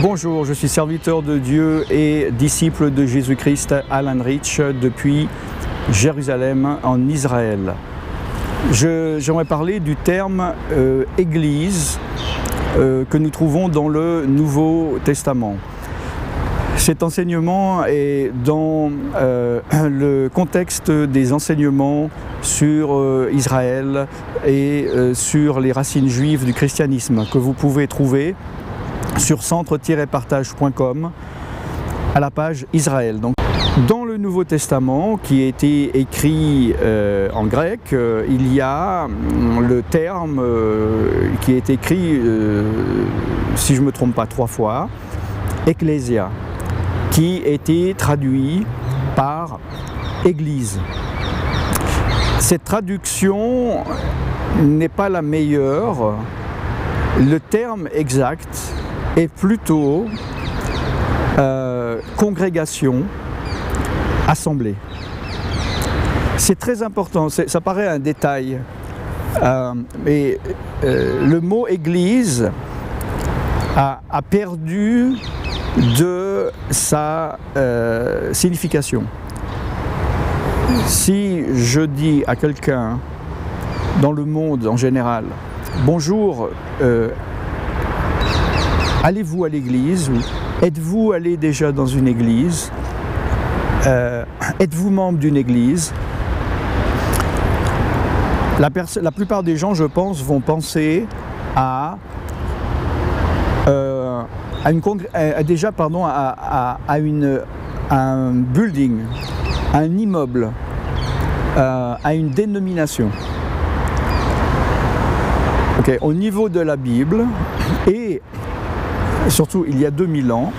Bonjour, je suis serviteur de Dieu et disciple de Jésus-Christ, Alan Rich, depuis Jérusalem en Israël. J'aimerais parler du terme Église que nous trouvons dans le Nouveau Testament. Cet enseignement est dans le contexte des enseignements sur Israël et sur les racines juives du christianisme que vous pouvez trouver sur centre-partage.com à la page Israël. Donc, dans le Nouveau Testament, qui a été écrit en grec, il y a le terme qui est écrit, si je ne me trompe pas, 3 fois, Ecclésia, qui a été traduit par Église. Cette traduction n'est pas la meilleure. Le terme exact est plutôt congrégation, assemblée. C'est très important, ça paraît un détail, mais le mot église a perdu de sa signification. Si je dis à quelqu'un dans le monde en général, bonjour, allez-vous à l'église? Êtes-vous allé déjà dans une église? Êtes-vous membre d'une église? La plupart des gens, je pense, vont penser à un building, à un immeuble, à une dénomination. Okay. Au niveau de la Bible, et surtout il y a 2000 ans,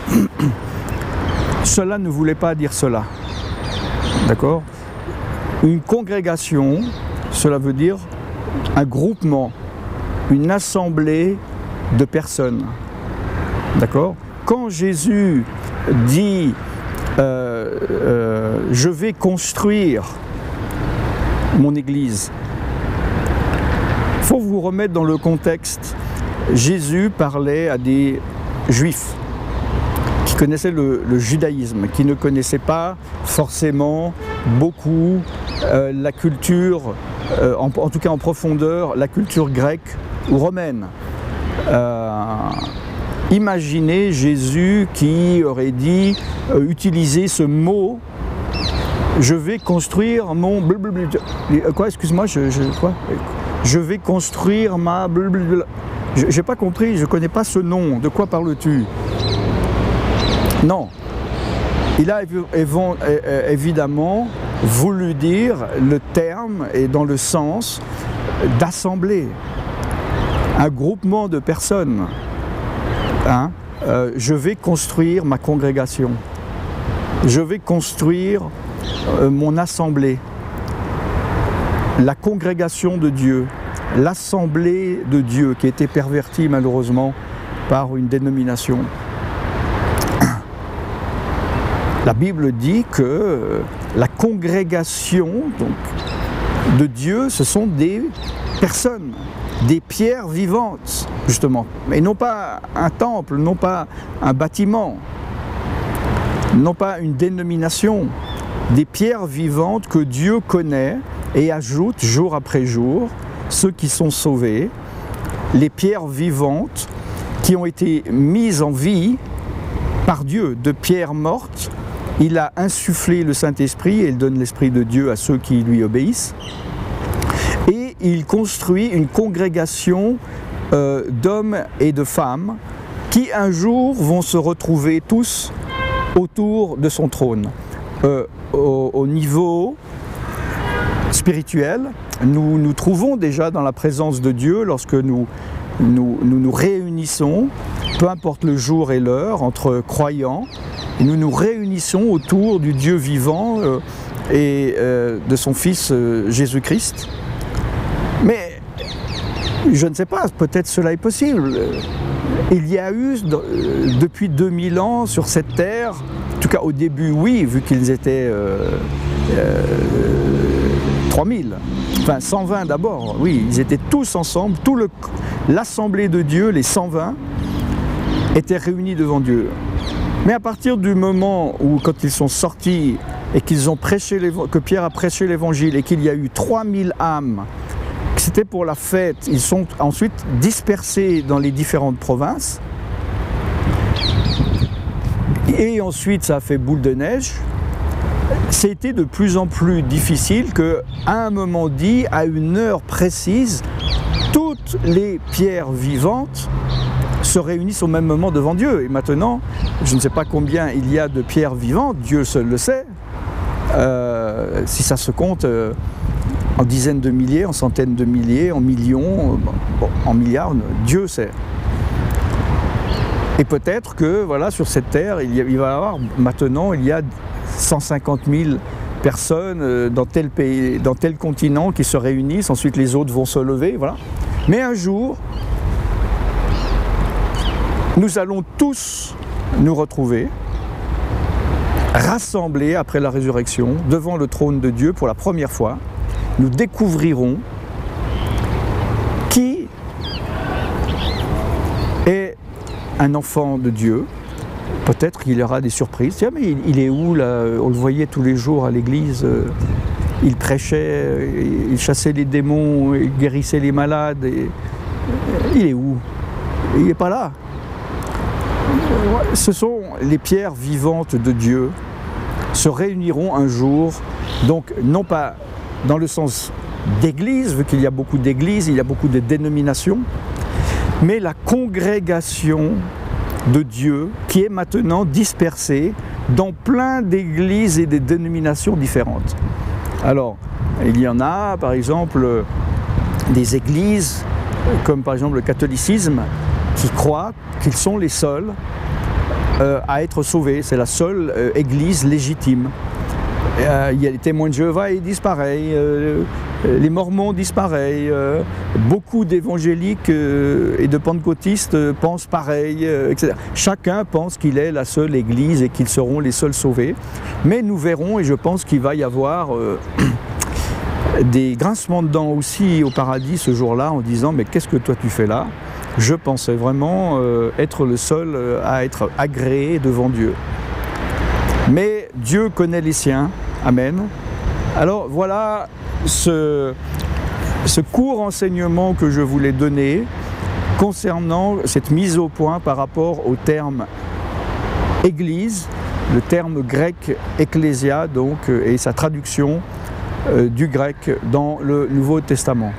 cela ne voulait pas dire cela. D'accord? Une congrégation, cela veut dire un groupement, une assemblée de personnes. D'accord? Quand Jésus dit je vais construire mon église, il faut vous remettre dans le contexte. Jésus parlait à des juifs qui connaissaient le judaïsme, qui ne connaissaient pas forcément beaucoup la culture, en tout cas en profondeur, la culture grecque ou romaine. Imaginez Jésus qui aurait dit, utiliser ce mot, je vais construire mon... Quoi, excuse-moi, quoi? Je vais construire ma... J'ai pas compris, je connais pas ce nom, de quoi parles-tu? Non. Il a évidemment voulu dire le terme et dans le sens d'assemblée, un groupement de personnes. Hein? Je vais construire ma congrégation, je vais construire mon assemblée, la congrégation de Dieu, l'assemblée de Dieu qui a été pervertie malheureusement par une dénomination. La Bible dit que la congrégation donc, de Dieu, ce sont des personnes, des pierres vivantes, justement, mais non pas un temple, non pas un bâtiment, non pas une dénomination, des pierres vivantes que Dieu connaît et ajoute jour après jour ceux qui sont sauvés, les pierres vivantes qui ont été mises en vie par Dieu, de pierres mortes. Il a insufflé le Saint-Esprit et il donne l'Esprit de Dieu à ceux qui lui obéissent. Et il construit une congrégation d'hommes et de femmes qui un jour vont se retrouver tous autour de son trône. Au niveau spirituel, nous nous trouvons déjà dans la présence de Dieu lorsque nous réunissons, peu importe le jour et l'heure, entre croyants, et nous nous réunissons autour du Dieu vivant et de son Fils Jésus-Christ. Mais je ne sais pas, peut-être cela est possible. Il y a eu, depuis 2000 ans sur cette terre, en tout cas au début oui, vu qu'ils étaient 3000, enfin 120 d'abord, oui, ils étaient tous ensemble, l'assemblée de Dieu, les 120, étaient réunis devant Dieu. Mais à partir du moment où, quand ils sont sortis et qu'ils ont prêché, que Pierre a prêché l'évangile et qu'il y a eu 3000 âmes, que c'était pour la fête, ils sont ensuite dispersés dans les différentes provinces. Et ensuite, ça a fait boule de neige. C'était de plus en plus difficile qu'à un moment dit, à une heure précise, toutes les pierres vivantes se réunissent au même moment devant Dieu. Et maintenant, je ne sais pas combien il y a de pierres vivantes, Dieu seul le sait. Si ça se compte en dizaines de milliers, en centaines de milliers, en millions, bon, en milliards, Dieu sait. Et peut-être que voilà, sur cette terre, il va y avoir maintenant, il y a 150 000 personnes dans tel pays, dans tel continent qui se réunissent, ensuite les autres vont se lever, voilà. Mais un jour, nous allons tous nous retrouver, rassemblés après la résurrection, devant le trône de Dieu pour la première fois. Nous découvrirons qui est un enfant de Dieu. Peut-être qu'il y aura des surprises. Tiens, mais il est où là? On le voyait tous les jours à l'église. Il prêchait, il chassait les démons, il guérissait les malades. Il est où? Il n'est pas là. Ce sont les pierres vivantes de Dieu se réuniront un jour, donc non pas dans le sens d'église, vu qu'il y a beaucoup d'églises, il y a beaucoup de dénominations, mais la congrégation de Dieu qui est maintenant dispersée dans plein d'églises et des dénominations différentes. Alors, il y en a par exemple des églises comme par exemple le catholicisme qui croient qu'ils sont les seuls à être sauvés, c'est la seule église légitime. Il y a les témoins de Jéhovah, ils disent pareil, les mormons disent pareil, beaucoup d'évangéliques et de pentecôtistes pensent pareil, etc. Chacun pense qu'il est la seule église et qu'ils seront les seuls sauvés. Mais nous verrons, et je pense qu'il va y avoir des grincements de dents aussi au paradis ce jour-là, en disant « mais qu'est-ce que toi tu fais là ?» Je pensais vraiment être le seul à être agréé devant Dieu. Mais Dieu connaît les siens, amen. Alors voilà ce court enseignement que je voulais donner concernant cette mise au point par rapport au terme Église, le terme grec ecclésia donc, et sa traduction du grec dans le Nouveau Testament.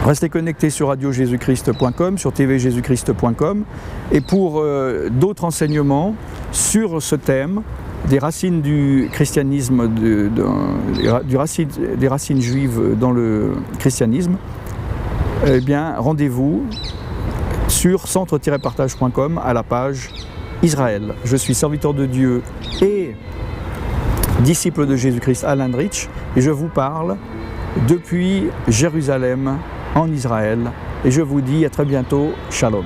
Restez connectés sur radiojésuschrist.com, sur tvjésuschrist.com et pour d'autres enseignements sur ce thème, des racines du christianisme, des racines juives dans le christianisme, eh bien rendez-vous sur centre-partage.com à la page Israël. Je suis serviteur de Dieu et disciple de Jésus-Christ Alan Rich et je vous parle depuis Jérusalem en Israël et je vous dis à très bientôt, Shalom.